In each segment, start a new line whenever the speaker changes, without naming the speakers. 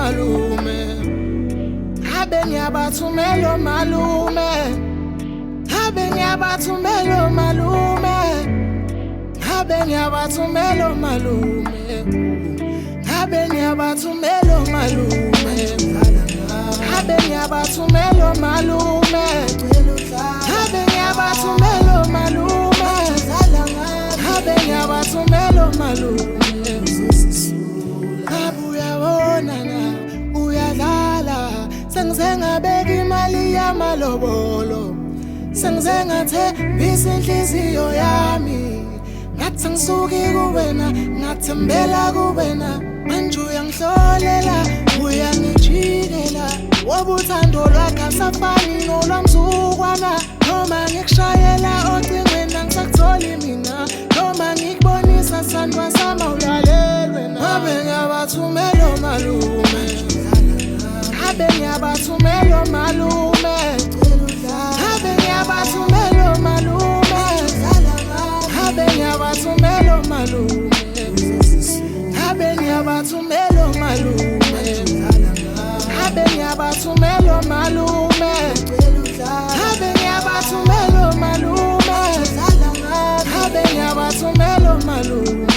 malume Habe ngiyabathumela malume Habe ngiyabathumela malume Habe ngiyabathumela malume Habe ngiyabathumela malume Habe ngiyabathumela malume Habe ngiyabathumela malume Habe ngiyabathumela malume Uyabona na uyadlala sengize ngabeka imali yamalobolo sengize ngathembisa inhliziyo yami ngathi ngisuki kuwena ngathembela kuwena manje uyangihlolela uyangijikela wobuthando lwakho asafani nolwamzukwana noma ngikushayela ocingweni angisakutholi mina noma ngikubonisa sandwa sama ulalelwe na Habe ngiyabathumela malume Habe ngiyabathumela malume Habe ngiyabathumela malume Habe ngiyabathumela malume Habe ngiyabathumela malume Habe ngiyabathumela malume Habe ngiyabathumela malume Habe ngiyabathumela malume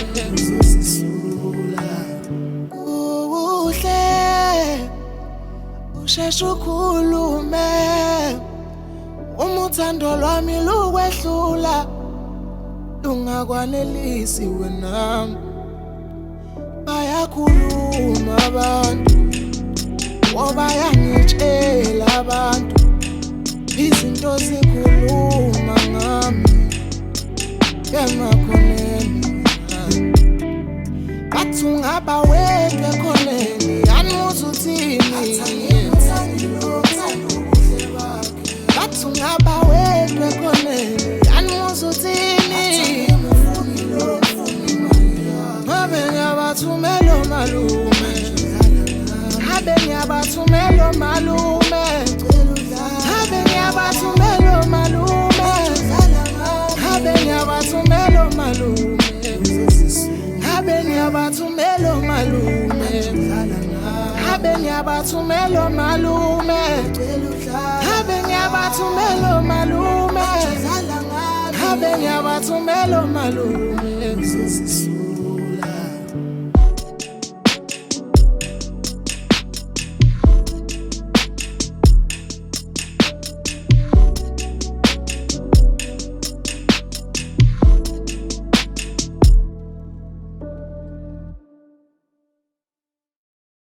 Uhle usheshe ukhulume uthando lwami lukwehlula lungakwanelisi wena bayakhuluma abantu bayangitshela abantu izinto zikhuluma ngami emakhoneni bathi ungaba wedwa ekhoneni yanuza uthini bathi ungaba wedwa ekhoneni yanuza uthini Habe ngiyabathumela malume Habe ngiyabathumela malume Habe ngiyabathumela malume Habe ngiyabathumela malume Habe ngiyabathumela malume Habe ngiyabathumela malume Habe ngiyabathumela malume Habe ngiyabathumela malume